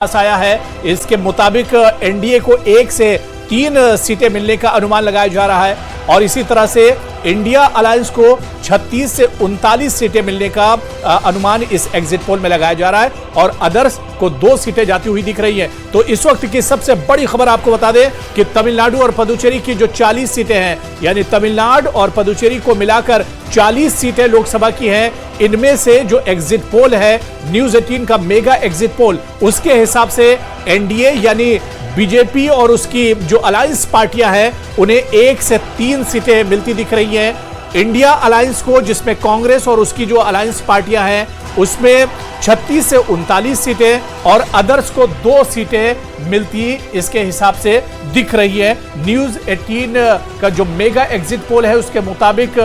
पास आया है। इसके मुताबिक एनडीए को 1 से 3 सीटें मिलने का अनुमान लगाया जा रहा है और इसी तरह से इंडिया अलायंस को 36 से 39 सीटें मिलने का अनुमान इस एग्जिट पोल में लगाया जा रहा है और अदर्स को 2 सीटें जाती हुई दिख रही हैं। तो इस वक्त की सबसे बड़ी खबर आपको बता दें कि तमिलनाडु और पुदुचेरी की जो 40 सीटें हैं, यानी तमिलनाडु और पुदुचेरी को मिलाकर 40 सीटें लोकसभा की हैं। इनमें से जो एग्जिट पोल है न्यूज 18 का मेगा एग्जिट पोल, उसके हिसाब से एनडीए यानी बीजेपी और उसकी जो अलायंस पार्टियां हैं उन्हें 1 से 3 सीटें मिलती दिख रही हैं। इंडिया अलायंस को, जिसमें कांग्रेस और उसकी जो अलायंस पार्टियां हैं, उसमें 36 से 39 सीटें और अदर्स को 2 सीटें मिलती इसके हिसाब से दिख रही है। न्यूज 18 का जो मेगा एग्जिट पोल है उसके मुताबिक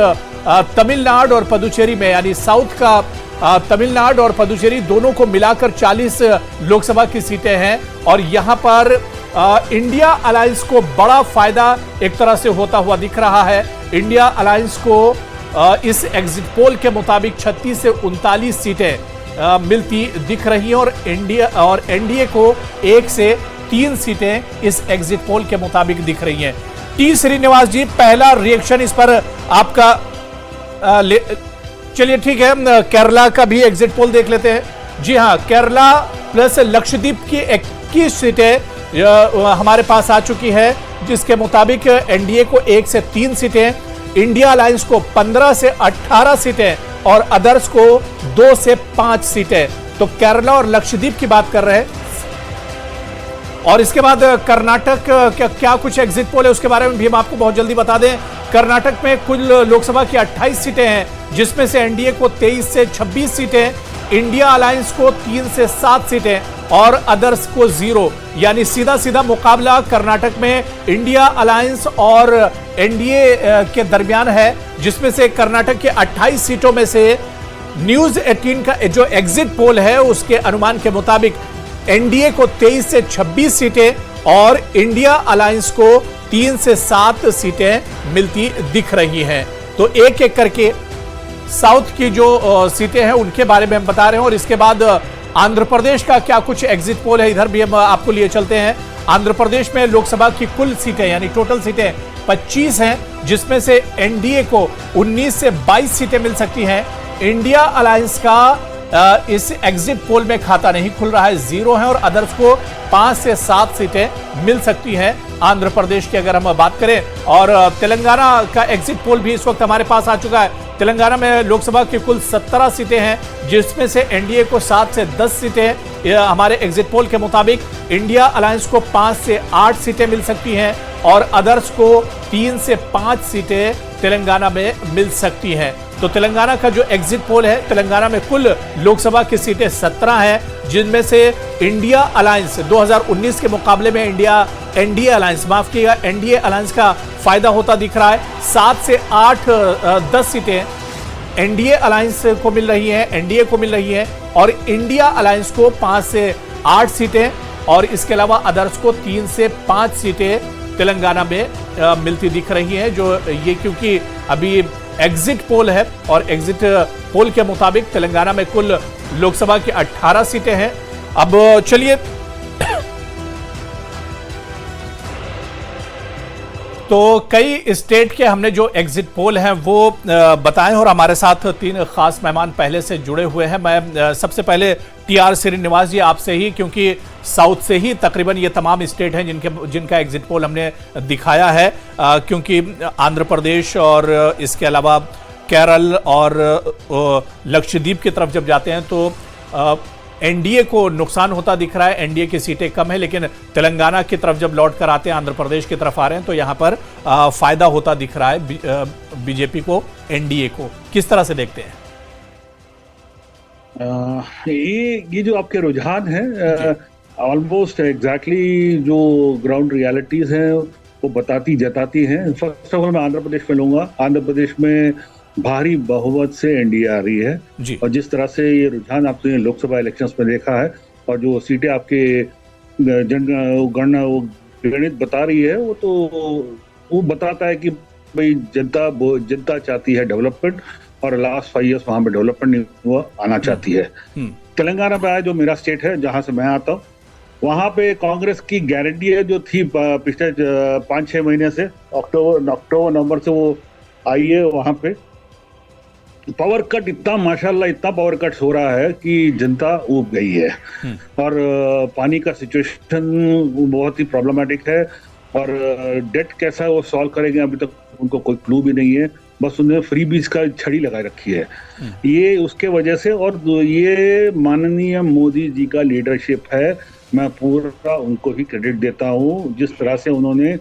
तमिलनाडु और पुदुचेरी में, यानी साउथ का तमिलनाडु और पुदुचेरी दोनों को मिलाकर 40 लोकसभा की सीटें हैं और यहां पर इंडिया अलायंस को बड़ा फायदा एक तरह से होता हुआ दिख रहा है। इंडिया अलायंस को इस एग्जिट पोल के मुताबिक 36 से 39 सीटें मिलती दिख रही हैं और एनडीए को 1 से 3 सीटें इस एग्जिट पोल के मुताबिक दिख रही हैं। टी श्रीनिवास जी, पहला रिएक्शन इस पर आपका चलिए ठीक है, केरला का भी एग्जिट पोल देख लेते हैं। जी हां, केरला प्लस लक्षद्वीप की 21 सीटें हमारे पास आ चुकी है, जिसके मुताबिक एनडीए को 1 से 3 सीटें, इंडिया अलायंस को 15 से 18 सीटें और अदर्स को 2 से 5 सीटें। तो केरला और लक्षद्वीप की बात कर रहे हैं। और इसके बाद कर्नाटक क्या कुछ एग्जिट पोल है उसके बारे में भी हम आपको बहुत जल्दी बता दें। कर्नाटक में कुल लोकसभा की 28 सीटें हैं, जिसमें से एनडीए को 23 से 26 सीटें, इंडिया अलायंस को 3 से 7 सीटें और अदर्स को 0। यानी सीधा सीधा मुकाबला कर्नाटक में इंडिया अलायंस और एनडीए के दरमियान है, जिसमें से कर्नाटक के 28 सीटों में से न्यूज 18 का जो एग्जिट पोल है उसके अनुमान के मुताबिक एनडीए को 23 से 26 सीटें और इंडिया अलायंस को 3 से 7 सीटें मिलती दिख रही हैं। तो एक एक करके साउथ की जो सीटें हैं उनके बारे में हम बता रहे हैं और इसके बाद आंध्र प्रदेश का क्या कुछ एग्जिट पोल है इधर भी हम आपको लिए चलते हैं। आंध्र प्रदेश में लोकसभा की कुल सीटें यानी टोटल सीटें 25 हैं, जिसमें से एनडीए को 19 से 22 सीटें मिल सकती हैं। इंडिया अलायंस का इस एग्जिट पोल में खाता नहीं खुल रहा है, 0 है और अदर्स को 5 से 7 सीटें मिल सकती हैं आंध्र प्रदेश की अगर हम बात करें। और तेलंगाना का एग्जिट पोल भी इस वक्त हमारे पास आ चुका है। तेलंगाना में लोकसभा की कुल 17 सीटें हैं, जिसमें से एनडीए को 7 से 10 सीटें हमारे एग्जिट पोल के मुताबिक, इंडिया अलायंस को 5 से 8 सीटें मिल सकती हैं और अदर्स को 3 से 5 सीटें तेलंगाना में मिल सकती हैं। तो तेलंगाना का जो एग्जिट पोल है, तेलंगाना में कुल लोकसभा की सीटें 17 हैं, जिनमें से इंडिया अलायंस 2019 के मुकाबले में एनडीए अलायंस, माफ कीजिएगा, एनडीए अलायंस का फायदा होता दिख रहा है। 7 से 8 10 सीटें एनडीए अलायंस को मिल रही हैं, एनडीए को मिल रही हैं और इंडिया अलायंस को 5 से 8 सीटें और इसके अलावा अदर्स को 3 से 5 सीटें तेलंगाना में मिलती दिख रही हैं। जो ये क्योंकि अभी एग्जिट पोल है और एग्जिट पोल के मुताबिक तेलंगाना में कुल लोकसभा की 18 सीटें हैं। अब चलिए तो कई स्टेट के हमने जो एग्जिट पोल हैं वो बताएं और हमारे साथ 3 खास मेहमान पहले से जुड़े हुए हैं। मैं सबसे पहले टीआर श्रीनिवास जी आपसे ही, क्योंकि साउथ से ही तकरीबन ये तमाम स्टेट हैं जिनका एग्जिट पोल हमने दिखाया है, क्योंकि आंध्र प्रदेश और इसके अलावा केरल और लक्षद्वीप की तरफ जब जाते हैं तो एनडीए को नुकसान होता दिख रहा है, एनडीए की सीटें कम है, लेकिन तेलंगाना की तरफ जब लौट कर आते हैं, आंध्र प्रदेश की तरफ आ रहे हैं तो यहाँ पर फायदा होता दिख रहा है बीजेपी को, एनडीए को। किस तरह से देखते हैं? ये जो आपके रुझान है ऑलमोस्ट एग्जैक्टली जो ग्राउंड रियलिटीज हैं वो जताती हैं। फर्स्ट ऑफ ऑल मैं आंध्र प्रदेश में लूंगा। आंध्र प्रदेश में भारी बहुमत से एनडीए आ रही है जी। और जिस तरह से ये रुझान आपने लोकसभा इलेक्शंस में देखा है और जो सीटें आपके गणित बता रही है वो बताता है कि भाई जनता चाहती है डेवलपमेंट और लास्ट 5 इयर्स वहां पे डेवलपमेंट नहीं हुआ, आना चाहती है। तेलंगाना पे आया जो मेरा स्टेट है जहां से मैं आता हूँ, वहां पे कांग्रेस की गारंटी है जो थी पिछले 5-6 महीने से, अक्टूबर नवंबर से वो आई है। वहां पे पावर कट इतना, माशाल्लाह इतना पावर कट हो रहा है कि जनता ऊब गई है। और पानी का सिचुएशन बहुत ही प्रॉब्लमेटिक है। और डेट कैसा वो सॉल्व करेंगे अभी तक उनको कोई क्लू भी नहीं है। बस उन्हें फ्री बीज का छड़ी लगा रखी है। ये उसके वजह से, और ये माननीय मोदी जी का लीडरशिप है। मैं पूरा उनको ही क्रेडिट देता हूँ। जिस तरह से उन्होंने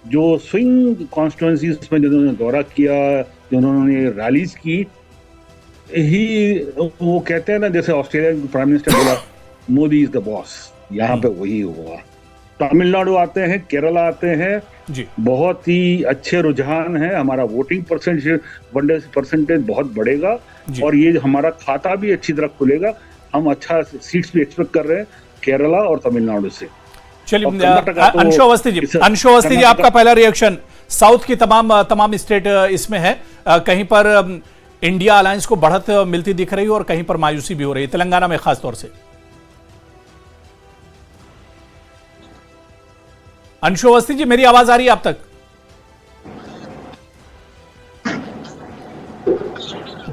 जो स्विंग कॉन्स्टिट्यूएंसीज में जिन्होंने दौरा किया, जिन्होंने रैलीज की, ही वो कहते हैं ना, जैसे ऑस्ट्रेलियन प्राइम मिनिस्टर बोला मोदी इज द बॉस, यहाँ पे वही हुआ। तमिलनाडु आते हैं, केरला आते हैं जी, बहुत ही अच्छे रुझान है। हमारा वोटिंग परसेंटेज बहुत बढ़ेगा और ये हमारा खाता भी अच्छी तरह खुलेगा। हम अच्छा सीट्स भी एक्सपेक्ट कर रहे हैं केरला और तमिलनाडु से। चलिए अंशु अवस्थी जी आपका पहला रिएक्शन, साउथ की तमाम स्टेट इसमें है, कहीं पर इंडिया अलायंस को बढ़त मिलती दिख रही है और कहीं पर मायूसी भी हो रही है, तेलंगाना में खास तौर से। अंशु अवस्थी जी मेरी आवाज आ रही है आप तक?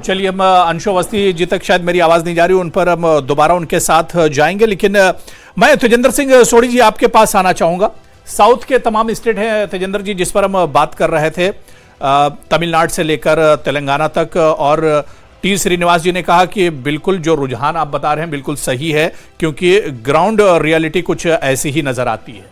चलिए हम अंशु अवस्थी जी तक शायद मेरी आवाज नहीं जा रही, उन पर हम दोबारा उनके साथ जाएंगे। लेकिन मैं तेजेंद्र सिंह सोढ़ी जी आपके पास आना चाहूंगा। साउथ के तमाम स्टेट हैं तेजेंद्र जी जिस पर हम बात कर रहे थे, तमिलनाडु से लेकर तेलंगाना तक, और टी श्रीनिवास जी ने कहा कि बिल्कुल जो रुझान आप बता रहे हैं बिल्कुल सही है, क्योंकि ग्राउंड रियलिटी कुछ ऐसी ही नजर आती है।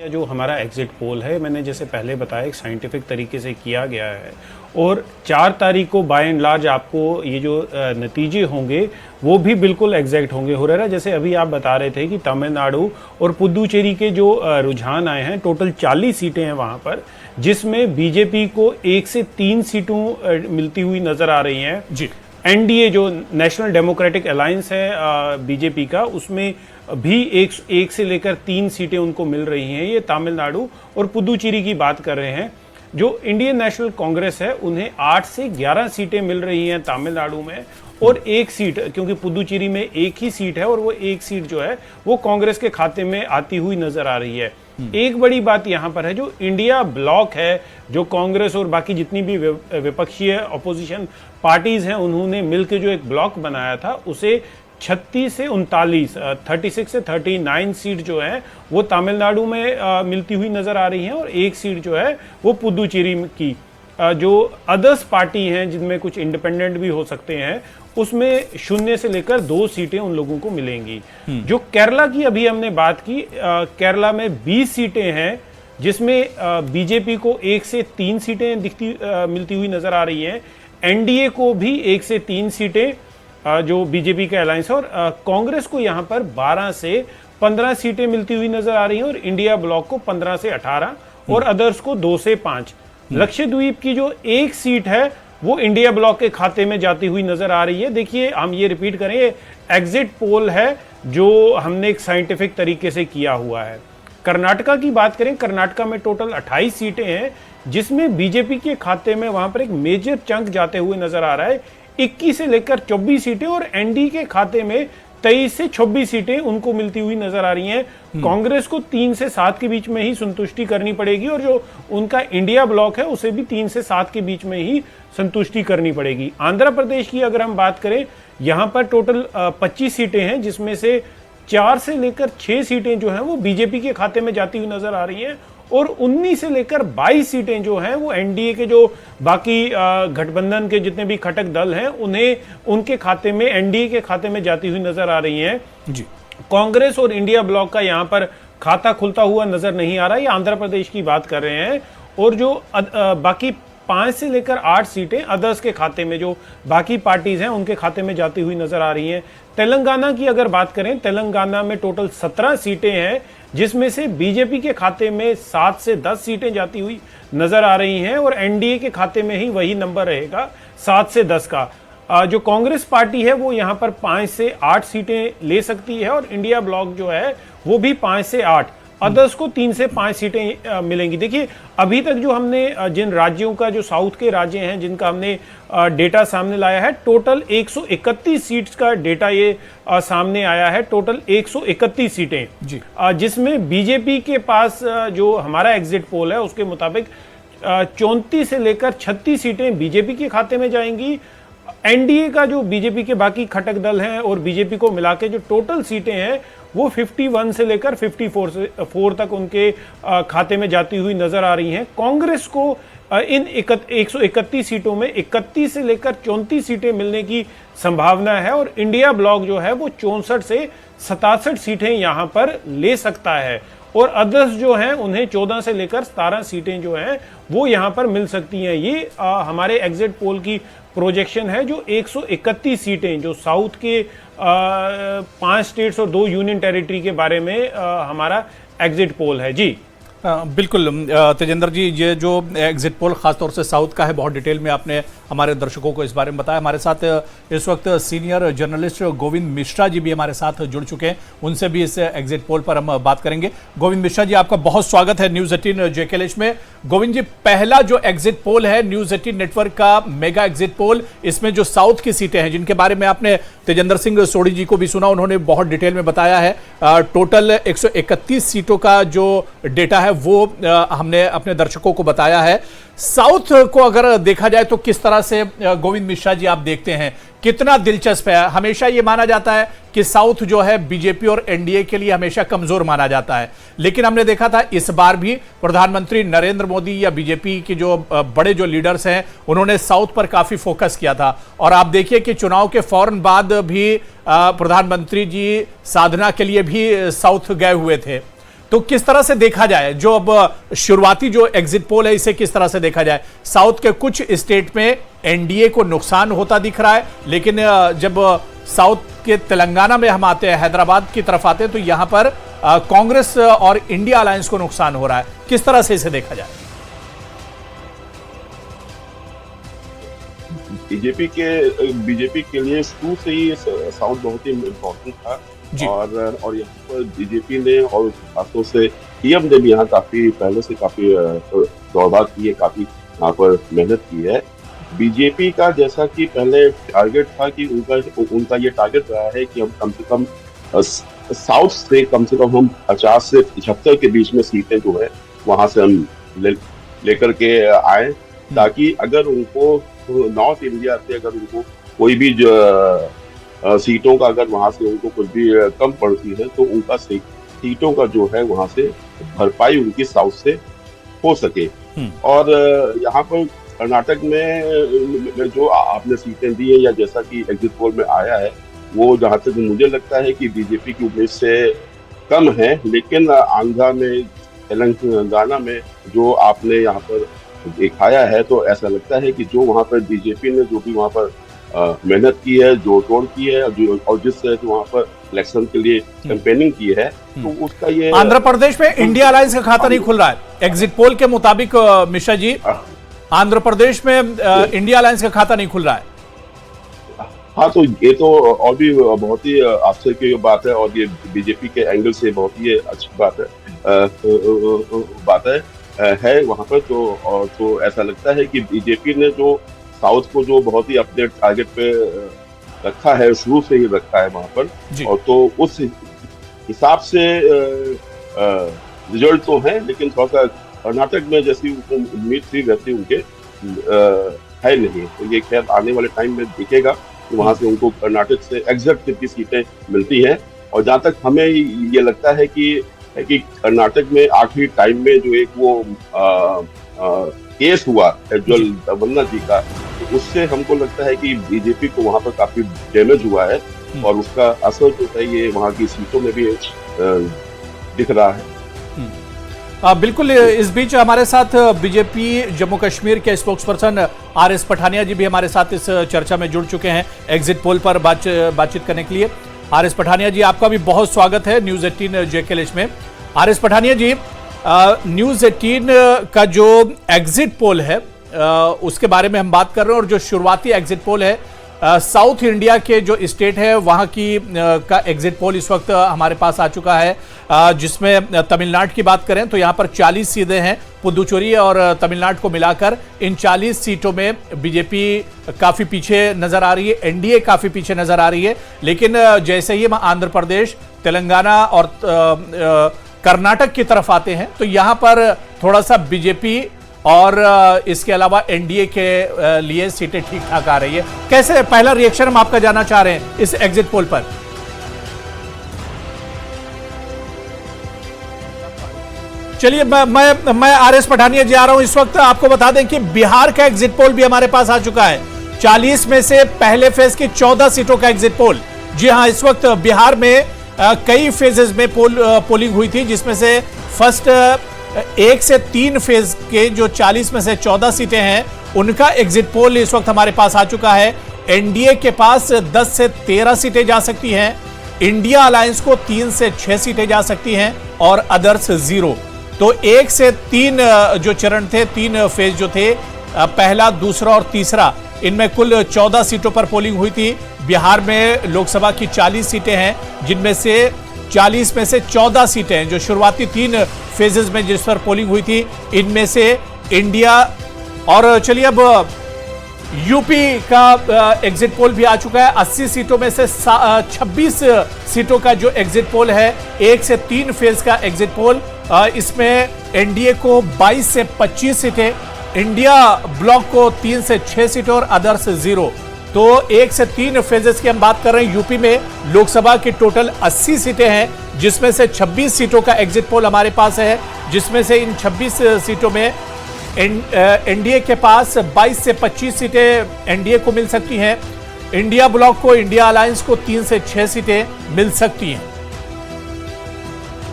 जो हमारा एग्जिट पोल है, मैंने जैसे पहले बताया, एक साइंटिफिक तरीके से किया गया है और 4 तारीख को बाय एंड लार्ज आपको ये जो नतीजे होंगे वो भी बिल्कुल एग्जैक्ट होंगे। हो रहा है जैसे अभी आप बता रहे थे कि तमिलनाडु और पुदुचेरी के जो रुझान आए हैं, टोटल 40 सीटें हैं वहाँ पर, जिसमें बीजेपी को 1 से 3 सीटों मिलती हुई नजर आ रही हैं जी। एनडीए जो नेशनल डेमोक्रेटिक अलायंस है बीजेपी का, उसमें भी एक से लेकर 3 सीटें उनको मिल रही हैं। ये तमिलनाडु और पुदुचेरी की बात कर रहे हैं। जो इंडियन नेशनल कांग्रेस है उन्हें 8 से 11 सीटें मिल रही हैं तमिलनाडु में, और 1 सीट, क्योंकि पुदुचेरी में 1 ही सीट है और वो 1 सीट जो है वो कांग्रेस के खाते में आती हुई नजर आ रही है। एक बड़ी बात यहां पर है, जो इंडिया ब्लॉक है, जो कांग्रेस और बाकी जितनी भी विपक्षीय अपोजिशन पार्टीज हैं, उन्होंने मिलकर जो एक ब्लॉक बनाया था, उसे 36 से 39 सीट जो है वो तमिलनाडु में मिलती हुई नजर आ रही हैं, और 1 सीट जो है वो पुदुचेरी की। जो अदर्स पार्टी हैं जिनमें कुछ इंडिपेंडेंट भी हो सकते हैं, उसमें 0 से लेकर 2 सीटें उन लोगों को मिलेंगी। जो केरला की अभी हमने बात की, केरला में 20 सीटें हैं, जिसमें बीजेपी को 1 से 3 सीटें मिलती हुई नजर आ रही हैं। एनडीए को भी 1 से 3 सीटें जो बीजेपी का अलायंस है, और कांग्रेस को यहां पर 12 से 15 सीटें मिलती हुई नजर आ रही हैं, और इंडिया ब्लॉक को 15 से 18 और अदर्स को 2 से 5। लक्षद्वीप की जो 1 सीट है वो इंडिया ब्लॉक के खाते में जाती हुई नजर आ रही है। देखिए, हम ये रिपीट करें, एग्जिट पोल है जो हमने एक साइंटिफिक तरीके से किया हुआ है। कर्नाटका की बात करें, कर्नाटका में टोटल 28 सीटें हैं, जिसमें बीजेपी के खाते में वहां पर एक मेजर चंक जाते हुए नजर आ रहा है। 21 से लेकर 24 सीटें, और एनडी के खाते में 23 से 26 सीटें उनको मिलती हुई नजर आ रही हैं। कांग्रेस को 3 से 7 के बीच में ही संतुष्टि करनी पड़ेगी, और जो उनका इंडिया ब्लॉक है उसे भी 3 से 7 के बीच में ही संतुष्टि करनी पड़ेगी। आंध्र प्रदेश की अगर हम बात करें, यहां पर टोटल 25 सीटें हैं, जिसमें से 4 से लेकर 6 सीटें जो हैं वो बीजेपी के खाते में जाती हुई नजर आ रही हैं, और 19 से लेकर 22 सीटें जो हैं वो एनडीए के जो बाकी गठबंधन के जितने भी घटक दल हैं उन्हें उनके खाते में, एनडीए के खाते में जाती हुई नजर आ रही हैं जी। कांग्रेस और इंडिया ब्लॉक का यहां पर खाता खुलता हुआ नजर नहीं आ रहा। ये आंध्र प्रदेश की बात कर रहे हैं, और जो बाकी 5 से लेकर 8 सीटें अदर्स के खाते में, जो बाकी पार्टीज हैं उनके खाते में जाती हुई नजर आ रही हैं। तेलंगाना की अगर बात करें, तेलंगाना में टोटल 17 सीटें हैं, जिसमें से बीजेपी के खाते में 7 से 10 सीटें जाती हुई नजर आ रही हैं, और एनडीए के खाते में ही वही नंबर रहेगा 7 से 10 का। जो कांग्रेस पार्टी है वो यहां पर 5 से 8 सीटें ले सकती है, और इंडिया ब्लॉक जो है वो भी 5 से 8। अदर्स को 3 से 5 सीटें मिलेंगी। देखिए अभी तक जो हमने जिन राज्यों का, जो साउथ के राज्य हैं जिनका हमने डेटा सामने लाया है, टोटल 131 सीट्स का डेटा ये सामने आया है, टोटल 131 सीटें जी, जिसमें बीजेपी के पास जो हमारा एग्जिट पोल है उसके मुताबिक 34 से लेकर 36 सीटें बीजेपी के खाते में जाएंगी। एनडीए का जो बीजेपी के बाकी घटक दल हैं और बीजेपी को मिला के जो टोटल सीटें हैं वो 51 से लेकर 54 तक उनके खाते में जाती हुई नजर आ रही हैं। कांग्रेस को इन 131 सीटों में 31 से लेकर 34 सीटें मिलने की संभावना है और इंडिया ब्लॉक जो है वो 64 से 67 सीटें यहां पर ले सकता है और अदर्स जो हैं उन्हें 14 से लेकर 17 सीटें जो हैं वो यहां पर मिल सकती हैं। ये हमारे एग्जिट पोल की प्रोजेक्शन है जो 131 सीटें जो साउथ के 5 स्टेट्स और 2 यूनियन टेरिटरी के बारे में हमारा एग्जिट पोल है जी। बिल्कुल तेजेंद्र जी, ये जो एग्जिट पोल खासतौर से साउथ का है, बहुत डिटेल में आपने हमारे दर्शकों को इस बारे में बताया। हमारे साथ इस वक्त सीनियर जर्नलिस्ट गोविंद मिश्रा जी भी हमारे साथ जुड़ चुके हैं, उनसे भी इस एग्जिट पोल पर हम बात करेंगे। गोविंद मिश्रा जी, आपका बहुत स्वागत है न्यूज़ 18 जेकेएलएच में। गोविंद जी, पहला जो एग्जिट पोल है न्यूज़ 18 नेटवर्क का मेगा एग्जिट पोल, इसमें जो साउथ की सीटें हैं जिनके बारे में आपने तेजेंद्र सिंह सोढ़ी जी को भी सुना, उन्होंने बहुत डिटेल में बताया है। टोटल 131 सीटों का जो डेटा है वो हमने अपने दर्शकों को बताया है। साउथ को अगर देखा जाए तो किस तरह से गोविंद मिश्रा जी आप देखते हैं, कितना दिलचस्प है? हमेशा ये माना जाता है कि साउथ जो है बीजेपी और एनडीए के लिए हमेशा कमजोर माना जाता है, लेकिन हमने देखा था इस बार भी प्रधानमंत्री नरेंद्र मोदी या बीजेपी के जो बड़े जो लीडर्स हैं उन्होंने साउथ पर काफी फोकस किया था और आप देखिए कि चुनाव के फौरन बाद भी प्रधानमंत्री जी साधना के लिए भी साउथ गए हुए थे। तो किस तरह से देखा जाए, जो अब शुरुआती जो एग्जिट पोल है इसे किस तरह से देखा जाए? साउथ के कुछ स्टेट में एनडीए को नुकसान होता दिख रहा है, लेकिन जब साउथ के तेलंगाना में हम आते हैं, हैदराबाद की तरफ आते हैं, तो यहां पर कांग्रेस और इंडिया अलायंस को नुकसान हो रहा है। किस तरह से इसे देखा जाए? बीजेपी के लिए शुरू से ही साउथ बहुत ही इम्पोर्टेंट था और यहाँ पर बीजेपी ने और खासतौर से पीएम ने भी यहाँ काफी पहले से काफी दौड़भाग की है, काफी यहाँ पर मेहनत की है। बीजेपी का जैसा कि पहले टारगेट था कि उनका ये टारगेट रहा है कि हम कम से कम साउथ से कम हम 50 से 75 के बीच में सीटें जो है वहां से हम लेकर के आए, ताकि अगर उनको नॉर्थ इंडिया से अगर उनको कोई भी सीटों का अगर वहां से उनको कुछ भी कम पड़ती है तो उनका सीटों का जो है वहां से भरपाई उनकी साउथ से हो सके। और यहाँ पर कर्नाटक में जो आपने सीटें दी है या जैसा कि एग्जिट पोल में आया है वो जहाँ तक मुझे लगता है कि बीजेपी की उम्मीद से कम है, लेकिन आंध्रा में तेलंगाना में जो आपने यहाँ पर दिखाया है तो ऐसा लगता है कि जो वहाँ पर बीजेपी ने जो भी वहाँ पर मेहनत की है, जो तोड़ की है और जिस तरह से वहाँ पर इलेक्शन के लिए कैंपेनिंग की है तो उसका ये आंध्र प्रदेश में इंडिया अलायंस का खाता नहीं खुल रहा है एग्जिट पोल के मुताबिक। मिश्रा जी, आंध्र प्रदेश में इंडिया अलायंस का खाता नहीं खुल रहा है। हाँ, तो ये तो और भी बहुत ही आश्चर्य की बात है और ये बीजेपी के एंगल से बहुत ही अच्छी बात है वहाँ पर। तो ऐसा लगता है कि बीजेपी ने जो साउथ को जो बहुत ही अपने टारगेट पे रखा है, शुरू से ही रखा है वहाँ पर, और तो उस हिसाब से रिजल्ट तो है, लेकिन थोड़ा सा कर्नाटक में जैसी उम्मीद थी वैसी उनके है नहीं। तो ये खैर आने वाले टाइम में दिखेगा कि वहाँ से उनको कर्नाटक से एग्जैक्ट कितनी सीटें मिलती हैं। और जहाँ तक हमें ये लगता है कि कर्नाटक में आखिरी टाइम में जो एक वो केस हुआ उज्ज्वल दमन्ना जी का, तो उससे हमको लगता है कि बीजेपी को वहाँ पर काफी डैमेज हुआ है और उसका असर जो है ये वहाँ की सीटों में भी दिख रहा है। बिल्कुल। इस बीच हमारे साथ बीजेपी जम्मू कश्मीर के स्पोक्स पर्सन आर.एस. पठानिया जी भी हमारे साथ इस चर्चा में जुड़ चुके हैं एग्जिट पोल पर बातचीत करने के लिए। आर.एस. पठानिया जी, आपका भी बहुत स्वागत है न्यूज़ 18 जेकेएलएच में। आर.एस. पठानिया जी, न्यूज़ 18 का जो एग्जिट पोल है उसके बारे में हम बात कर रहे हैं और जो शुरुआती एग्जिट पोल है साउथ इंडिया के जो स्टेट है वहां की का एग्जिट पोल इस वक्त हमारे पास आ चुका है, जिसमें तमिलनाडु की बात करें तो यहां पर 40 सीटें हैं। पुदुचेरी और तमिलनाडु को मिलाकर इन 40 सीटों में बीजेपी काफी पीछे नजर आ रही है, एनडीए काफी पीछे नजर आ रही है। लेकिन जैसे ही हम आंध्र प्रदेश, तेलंगाना और कर्नाटक की तरफ आते हैं तो यहां पर थोड़ा सा बीजेपी और इसके अलावा एनडीए के लिए सीटें ठीक ठाक आ रही है। कैसे पहला रिएक्शन हम आपका जानना चाह रहे हैं इस एग्जिट पोल पर? चलिए मैं आरएस पठानिया जी आ रहा हूं। इस वक्त आपको बता दें कि बिहार का एग्जिट पोल भी हमारे पास आ चुका है। 40 में से पहले फेज की 14 सीटों का एग्जिट पोल। जी हां, इस वक्त बिहार में कई फेजेस में पोलिंग हुई थी, जिसमें से फर्स्ट 1 से 3 फेज के जो 40 में से 14 सीटें हैं उनका एग्जिट पोल इस वक्त हमारे पास आ चुका है। एनडीए के पास 10 से 13 सीटें जा सकती हैं, इंडिया अलायंस को 3 से 6 सीटें जा सकती हैं और अदर्स 0। तो 1 से 3 जो चरण थे, 3 फेज जो थे, पहला, दूसरा और तीसरा, इनमें कुल 14 सीटों पर पोलिंग हुई थी। बिहार में लोकसभा की 40 सीटें हैं, जिनमें से 40 में से 14 सीटें हैं जो शुरुआती 3 फेजेस में जिस पर पोलिंग हुई थी, इनमें से इंडिया। और चलिए अब यूपी का एग्जिट पोल भी आ चुका है। 80 सीटों में से 26 सीटों का जो एग्जिट पोल है, 1 से 3 फेज का एग्जिट पोल। इसमें एनडीए को 22 से 25 सीटें, इंडिया ब्लॉक को 3 से 6 सीटें और अदर्स 0। तो 1 से 3 फेजेस की हम बात कर रहे हैं। यूपी में लोकसभा की टोटल 80 सीटें हैं, जिसमें से 26 सीटों का एग्जिट पोल हमारे पास है, जिसमें से इन 26 सीटों में एनडीए के पास 22 से 25 सीटें एनडीए को मिल सकती हैं, इंडिया ब्लॉक को, इंडिया अलायंस को 3 से 6 सीटें मिल सकती हैं।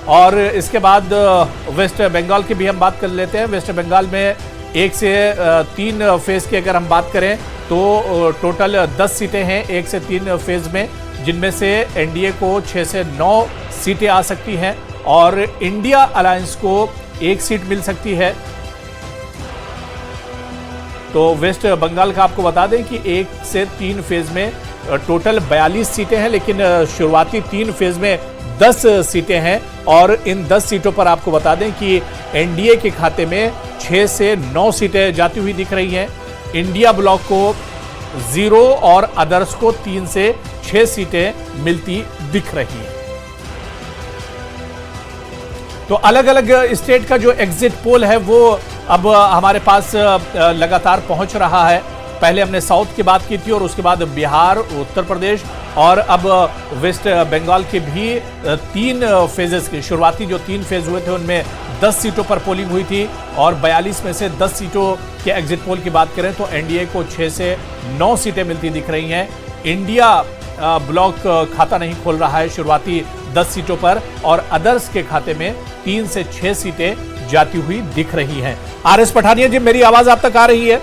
और इसके बाद वेस्ट बंगाल की भी हम बात कर लेते हैं। वेस्ट बंगाल में 1 से 3 फेज की अगर हम बात करें तो टोटल 10 सीटें हैं 1 से 3 फेज में, जिनमें से एनडीए को 6 से 9 सीटें आ सकती हैं और इंडिया अलायंस को 1 सीट मिल सकती है। तो वेस्ट बंगाल का आपको बता दें कि 1 से 3 फेज में टोटल 42 सीटें हैं, लेकिन शुरुआती 3 फेज में 10 सीटें हैं और इन 10 सीटों पर आपको बता दें कि एनडीए के खाते में 6 से 9 सीटें जाती हुई दिख रही हैं, इंडिया ब्लॉक को 0 और अदर्स को 3 से 6 सीटें मिलती दिख रही हैं। तो अलग अलग स्टेट का जो एग्जिट पोल है वो अब हमारे पास लगातार पहुंच रहा है। पहले हमने साउथ की बात की थी और उसके बाद बिहार, उत्तर प्रदेश और अब वेस्ट बंगाल के भी 3 फेजेस के शुरुआती जो 3 फेज हुए थे उनमें 10 सीटों पर पोलिंग हुई थी और 42 में से 10 सीटों के एग्जिट पोल की बात करें तो एनडीए को 6 से 9 सीटें मिलती दिख रही हैं। इंडिया ब्लॉक खाता नहीं खोल रहा है शुरुआती 10 सीटों पर और अदर्स के खाते में 3 से 6 सीटें जाती हुई दिख रही हैं। आरएस पठानिया जी, मेरी आवाज आप तक आ रही है?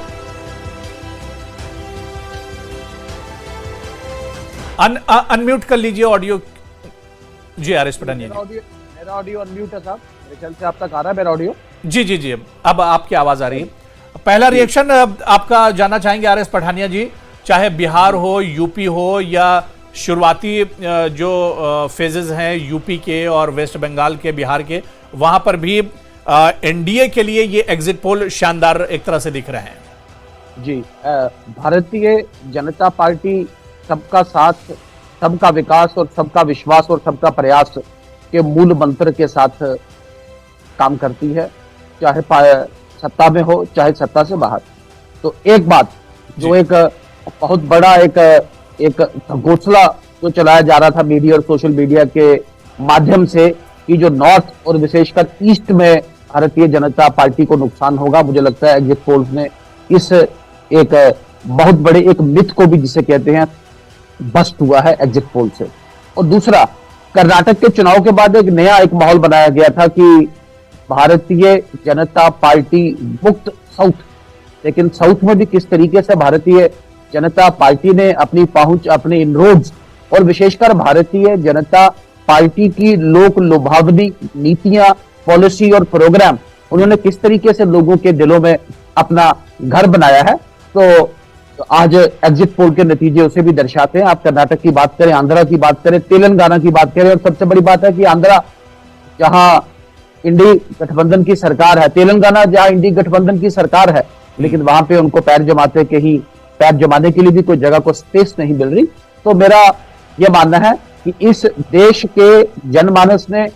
अनम्यूट कर लीजिए ऑडियो जी। आरएस पठानिया जी, मेरा ऑडियो अनम्यूट है साहब, मेरे ख्याल से आप तक आ रहा है मेरा ऑडियो? जी जी जी, अब आपकी आवाज आ रही है। पहला रिएक्शन आपका जानना चाहेंगे आरएस पठानिया जी, चाहे बिहार हो, यूपी हो या शुरुआती जो फेजेस हैं यूपी के और वेस्ट बंगाल के, बिहार के, वहां पर भी एनडीए के लिए ये एग्जिट पोल शानदार एक तरह से दिख रहे हैं। जी, भारतीय जनता पार्टी सबका साथ, सबका विकास और सबका विश्वास और सबका प्रयास के मूल मंत्र के साथ काम करती है, चाहे सत्ता में हो चाहे सत्ता से बाहर। तो एक बात जो एक बहुत बड़ा एक घोषणा जो चलाया जा रहा था मीडिया और सोशल मीडिया के माध्यम से कि जो नॉर्थ और विशेषकर ईस्ट में भारतीय जनता पार्टी को नुकसान होगा, मुझे लगता है एग्जिट पोल्स ने इस एक बहुत बड़े एक मिथ को भी जिसे कहते हैं बस्ट हुआ है एग्जिट पोल से। और दूसरा, कर्नाटक के चुनाव के बाद एक नया एक माहौल बनाया गया था कि भारतीय जनता पार्टी मुक्त साउथ, लेकिन साउथ में भी किस तरीके से भारतीय जनता पार्टी ने अपनी पहुंच, अपने इनरोड्स और विशेषकर भारतीय जनता पार्टी की लोक लुभावनी नीतियां, पॉलिसी और प्रोग्राम, उन्होंने किस तरीके से लोगों के दिलों में अपना घर बनाया है। तो तो आज एग्जिट पोल के नतीजे उसे भी दर्शाते हैं। आप कर्नाटक की बात करें, आंध्रा की बात करें, तेलंगाना की बात करें, और सबसे बड़ी बात है कि आंध्रा जहां इंडी गठबंधन की सरकार है, तेलंगाना जहां इंडी गठबंधन की सरकार है, लेकिन वहां पे उनको पैर जमाने के लिए भी कोई जगह को स्पेस नहीं मिल रही। तो मेरा यह मानना है कि इस देश के जनमानस ने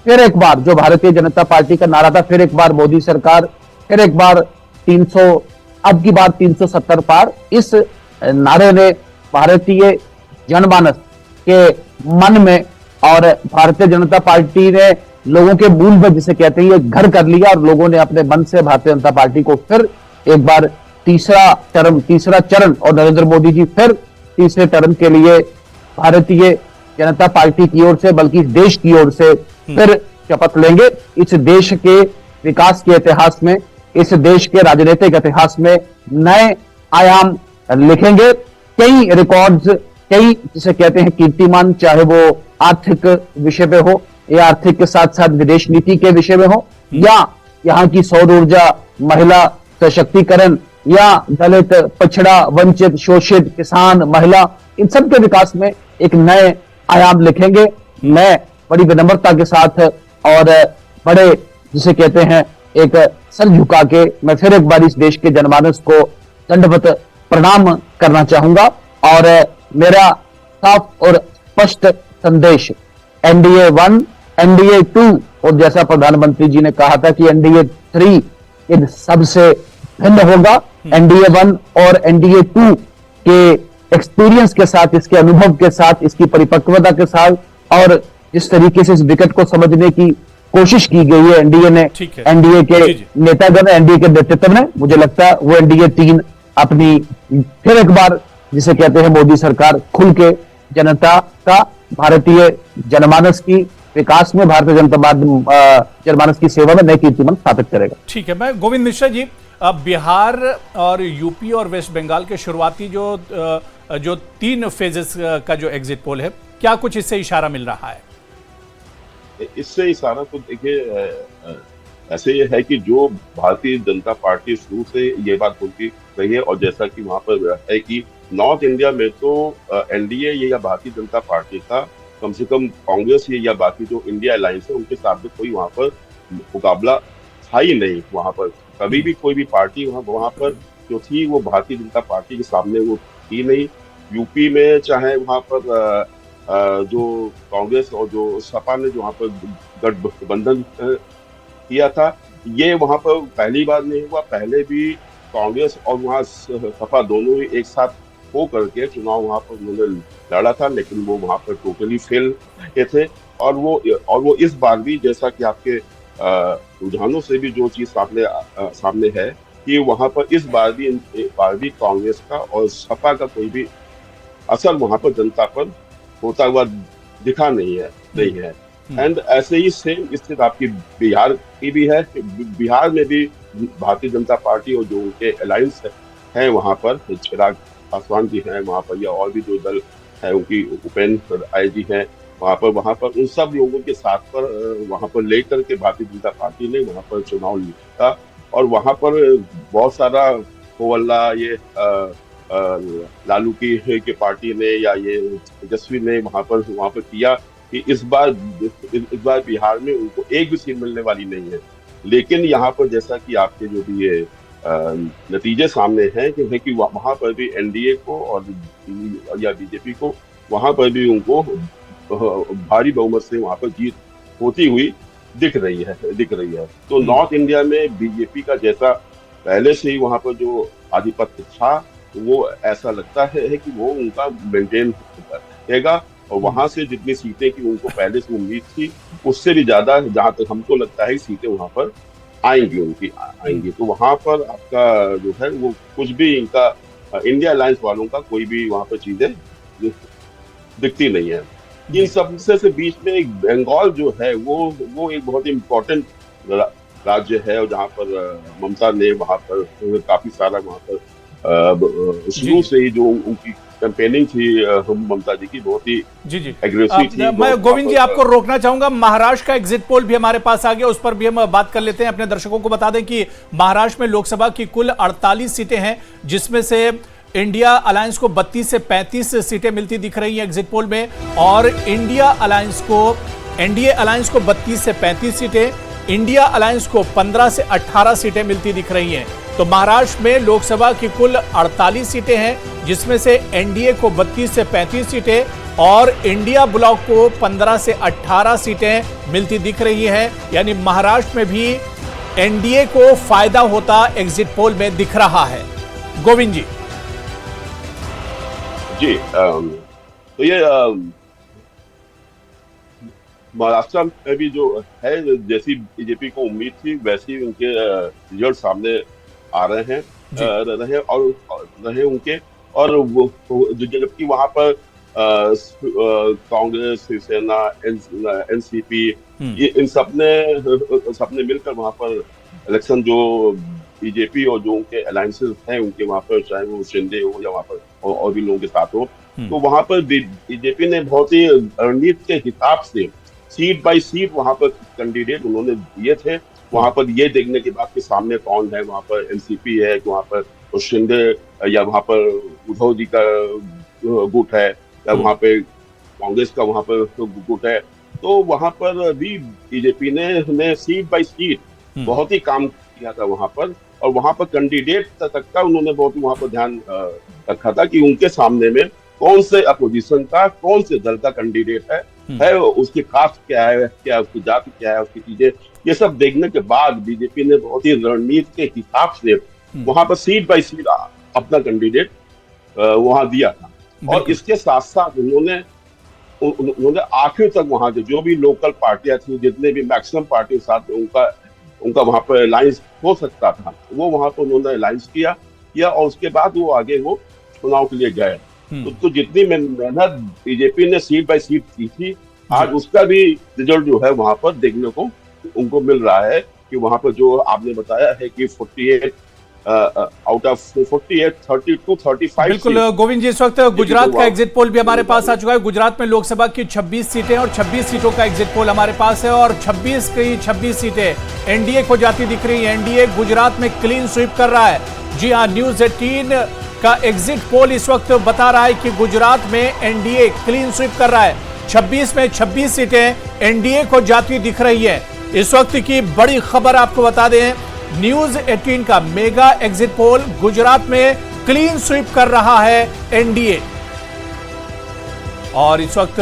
फिर एक बार, जो भारतीय जनता पार्टी का नारा था, फिर एक बार मोदी सरकार, फिर एक बार 300, अब की बार 370 पार, इस नारे ने भारतीय जनमानस के मन में और भारतीय जनता पार्टी ने लोगों के मूल में, जिसे कहते हैं, घर कर लिया, और लोगों ने अपने मन से भारतीय जनता पार्टी को फिर एक बार तीसरा चरण, और नरेंद्र मोदी जी फिर तीसरे टर्म के लिए भारतीय जनता पार्टी की ओर से, बल्कि देश की ओर से फिर शपथ लेंगे। इस देश के विकास के इतिहास में, इस देश के राजनीतिक इतिहास में नए आयाम लिखेंगे। कई रिकॉर्ड्स, कई जिसे कहते हैं कीर्तिमान, चाहे वो आर्थिक विषय पे हो, या आर्थिक के साथ साथ विदेश नीति के विषय में हो, या यहाँ की सौर ऊर्जा, महिला सशक्तिकरण, या दलित, पछड़ा, वंचित, शोषित, किसान, महिला, इन सब के विकास में एक नए आयाम लिखेंगे। मैं बड़ी विनम्रता के साथ और बड़े जिसे कहते हैं एक सर झुका के मैं फिर एक बार इस देश के जनमानस को दंडवत प्रणाम करना चाहूंगा। और मेरा साफ और स्पष्ट संदेश एनडीए 1, एनडीए 2, और जैसा प्रधानमंत्री जी ने कहा था कि एनडीए 3 इन सबसे भिन्न होगा। एनडीए 1 और एनडीए 2 के एक्सपीरियंस के साथ, इसके अनुभव के साथ, इसकी परिपक्वता के साथ, और जिस तरीके से इस विकेट को समझने की कोशिश की गई है एनडीए ने, एनडीए के नेतागण, एनडीए के नेतृत्व ने, मुझे लगता है वो एनडीए 3 अपनी फिर एक बार जिसे कहते हैं मोदी सरकार खुल के जनता का, भारतीय जनमानस की विकास में, भारतीय जनमानस की सेवा में नए कीर्तिमान स्थापित करेगा। ठीक है। मैं गोविंद मिश्रा जी, बिहार और यूपी और वेस्ट बंगाल के शुरुआती जो 3 फेजेस का जो एग्जिट पोल है, क्या कुछ इससे इशारा मिल रहा है? इससे इशारा तो देखिए ऐसे ये है कि जो भारतीय जनता पार्टी शुरू से ये बात बोलती रही है, और जैसा कि वहां पर है कि नॉर्थ इंडिया में तो एनडीए या भारतीय जनता पार्टी का कम से कम कांग्रेस या बाकी जो इंडिया अलायंस है उनके साथ में कोई वहां पर मुकाबला था ही नहीं। वहां पर कभी भी कोई भी पार्टी वहां पर जो थी वो भारतीय जनता पार्टी के सामने वो थी नहीं। यूपी में चाहे वहां पर जो कांग्रेस और जो सपा ने जो वहां पर गठबंधन किया था, ये वहां पर पहली बार नहीं हुआ। पहले भी कांग्रेस और वहां सपा दोनों ही एक साथ हो करके चुनाव वहां पर उन्होंने लड़ा था, लेकिन वो वहां पर टोटली फेल थे। और वो इस बार भी, जैसा कि आपके रुझानों से भी जो चीज सामने है कि वहां पर इस बार भी कांग्रेस का और सपा का कोई भी असर वहां पर जनता पर होता हुआ दिखा नहीं है। एंड ऐसे ही सेम स्थिति आपकी बिहार की भी है। बिहार में भी भारतीय जनता पार्टी और जो उनके अलायंस है वहां पर, चिराग पासवान जी हैं वहां पर, या और भी जो दल है उनकी, उपेंद्र राय जी हैं वहां पर उन सब लोगों के साथ पर वहां पर लेकर के भारतीय जनता पार्टी ने वहां पर चुनाव जीता। और वहां पर बहुत सारा होवल्ला, ये लालू की पार्टी ने या ये तेजस्वी ने वहां पर किया कि इस बार बिहार में उनको एक भी सीट मिलने वाली नहीं है। लेकिन यहाँ पर जैसा कि आपके जो भी ये नतीजे सामने हैं कि वहां पर भी एनडीए को और या बीजेपी को वहां पर भी उनको भारी बहुमत से वहां पर जीत होती हुई दिख रही है। तो नॉर्थ इंडिया में बीजेपी का जैसा पहले से ही वहां पर जो आधिपत्य था, वो ऐसा लगता है कि वो उनका मेंटेन रहेगा। और वहां से जितनी सीटें की उनको पहले से उम्मीद थी, उससे भी ज्यादा जहां तक हमको लगता है सीटें वहां पर आएंगी। तो वहां पर आपका जो है वो कुछ भी इनका इंडिया अलायंस वालों का कोई भी वहां पर चीजें दिखती नहीं है। इन सब से बीच में एक बंगाल जो है वो एक बहुत ही इम्पोर्टेंट राज्य है, और जहाँ पर ममता ने वहां पर काफी सारा वहां पर शुरू से ही जो उनकी कैंपेनिंग थी ममता जी की बहुत ही एग्रेसिव थी। मैं गोविंद जी आपको रोकना चाहूंगा, महाराष्ट्र का एग्जिट पोल भी हमारे पास आ गया, उस पर भी हम बात कर लेते हैं। अपने दर्शकों को बता दें कि महाराष्ट्र में लोकसभा की कुल 48 सीटें हैं, जिसमें से इंडिया अलायंस को 32 से 35 सीटें मिलती दिख रही हैं एग्जिट पोल में, और एनडीए अलायंस को 32 से 35 सीटें, इंडिया अलायंस को 15 से 18 सीटें मिलती दिख रही हैं। तो महाराष्ट्र में लोकसभा की कुल 48 सीटें हैं, जिसमें से एनडीए को 32 से 35 सीटें और इंडिया ब्लॉक को 15 से 18 सीटें मिलती दिख रही हैं। यानी महाराष्ट्र में भी एनडीए को फायदा होता एग्जिट पोल में दिख रहा है। गोविंद जी। जी, तो ये महाराष्ट्र में भी जो है, जैसी बीजेपी को उम्मीद थी वैसी उनके रिजल्ट सामने आ रहे हैं रहे उनके, और जबकि वहां पर कांग्रेस, शिवसेना, एनसीपी, ये इन सबने मिलकर वहां पर इलेक्शन जो बीजेपी और जो उनके अलायंसेस हैं उनके वहां पर, चाहे वो शिंदे हो या वहां पर और भी लोगों के साथ हो, तो वहां पर बीजेपी ने बहुत ही रणनीति के हिसाब से सीट बाय सीट वहां पर कैंडिडेट उन्होंने दिए थे। वहां पर ये देखने के बाद कि सामने कौन है, वहां पर एनसीपी है, वहां पर शिंदे या वहां पर उद्धव जी का गुट है, या वहां पे कांग्रेस का वहां पर गुट है, तो वहां पर भी बीजेपी ने सीट बाय सीट बहुत ही काम किया था वहां पर, और वहां पर कैंडिडेट तक का उन्होंने बहुत वहां पर ध्यान रखा था कि उनके सामने में कौन से अपोजिशन का, कौन से दल का कैंडिडेट है, उसकी कास्ट क्या है, क्या उसकी जाति क्या है, उसकी चीजें, ये सब देखने के बाद बीजेपी ने बहुत ही रणनीति के हिसाब से वहां पर सीट बाय सीट अपना कैंडिडेट वहां दिया था। और इसके साथ साथ उन्होंने आखिर तक वहां के जो भी लोकल पार्टियां थी, जितने भी मैक्सिमम पार्टी के साथ उनका वहां पर अलायंस हो सकता था, वो वहां पर उन्होंने अलायंस किया और उसके बाद वो आगे वो चुनाव के लिए गए। तो जितनी मेहनत बीजेपी ने सीट बाय सीट की थी, आज उसका भी रिजल्ट जो है वहां पर देखने को उनको मिल रहा है कि वहां पर जो आपने बताया है कि 48 आउट ऑफ 48 32 35। बिल्कुल गोविंद जी, इस वक्त गुजरात का एग्जिट पोल भी हमारे पास आ चुका है। गुजरात में लोकसभा की 26 सीटें और 26 सीटों का एग्जिट पोल हमारे पास है, और 26 की 26 सीटें एनडीए को जाती दिख रही है। एनडीए गुजरात में क्लीन स्वीप कर रहा है। जी हाँ, न्यूज 18 का एग्जिट पोल इस वक्त बता रहा है कि गुजरात में एनडीए क्लीन स्वीप कर रहा है। 26 में 26 सीटें एनडीए को जाती दिख रही है। इस वक्त की बड़ी खबर आपको बता दें, न्यूज 18 का मेगा एग्जिट पोल, गुजरात में क्लीन स्वीप कर रहा है एनडीए। और इस वक्त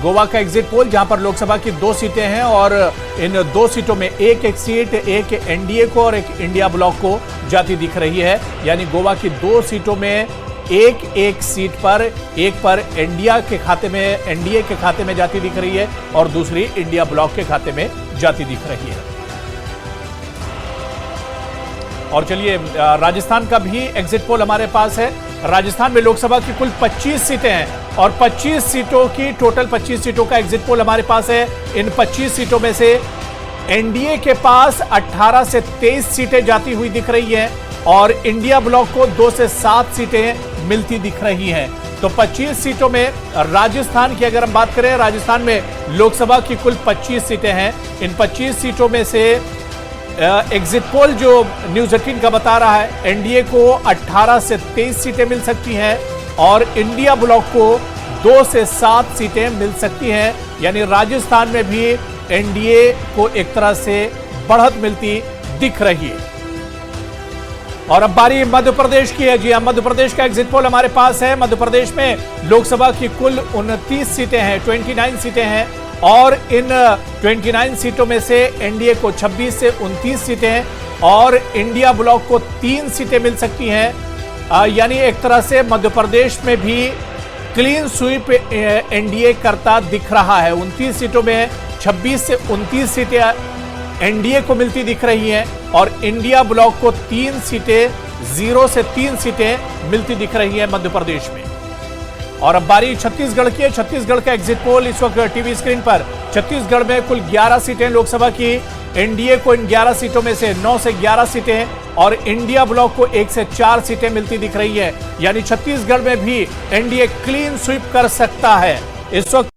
गोवा का एग्जिट पोल, जहां पर लोकसभा की 2 सीटें हैं और इन 2 सीटों में एक सीट एक एनडीए को और एक इंडिया ब्लॉक को जाती दिख रही है। यानी गोवा की 2 सीटों में एक सीट पर, एक पर एनडीए के खाते में जाती दिख रही है और दूसरी इंडिया ब्लॉक के खाते में जाती दिख रही है। और चलिए, राजस्थान का भी एग्जिट पोल हमारे पास है। राजस्थान में लोकसभा की कुल 25 सीटें हैं और 25 सीटों की टोटल 25 सीटों का एग्जिट पोल हमारे पास है। इन 25 सीटों में से एनडीए के पास 18 से 23 सीटें जाती हुई दिख रही हैं और इंडिया ब्लॉक को 2 से 7 सीटें मिलती दिख रही हैं। तो 25 सीटों में राजस्थान की अगर हम बात करें, राजस्थान में लोकसभा की कुल 25 सीटें हैं। इन 25 सीटों में से एग्जिट पोल जो न्यूज 18 का बता रहा है, एनडीए को 18 से 23 सीटें मिल सकती हैं और इंडिया ब्लॉक को 2 से 7 सीटें मिल सकती हैं। यानी राजस्थान में भी एनडीए को एक तरह से बढ़त मिलती दिख रही है। और अब बारी मध्य प्रदेश की है। जी हाँ, मध्य प्रदेश का एग्जिट पोल हमारे पास है। मध्य प्रदेश में लोकसभा की कुल 29 सीटें हैं, 29 सीटें हैं और इन 29 सीटों में से एनडीए को 26 से 29 सीटें और इंडिया ब्लॉक को 3 सीटें मिल सकती हैं। यानी एक तरह से मध्य प्रदेश में भी क्लीन स्वीप एनडीए करता दिख रहा है। 29 सीटों में 26 से 29 सीटें एनडीए को मिलती दिख रही हैं और इंडिया ब्लॉक को 3 सीटें, 0 से 3 सीटें मिलती दिख रही है मध्य प्रदेश में। और अब बारी छत्तीसगढ़ की है। छत्तीसगढ़ का एग्जिट पोल इस वक्त टीवी स्क्रीन पर। छत्तीसगढ़ में कुल 11 सीटें लोकसभा की, एनडीए को इन 11 सीटों में से 9 से 11 सीटें और इंडिया ब्लॉक को 1 से 4 सीटें मिलती दिख रही है। यानी छत्तीसगढ़ में भी एनडीए क्लीन स्वीप कर सकता है। इस वक्त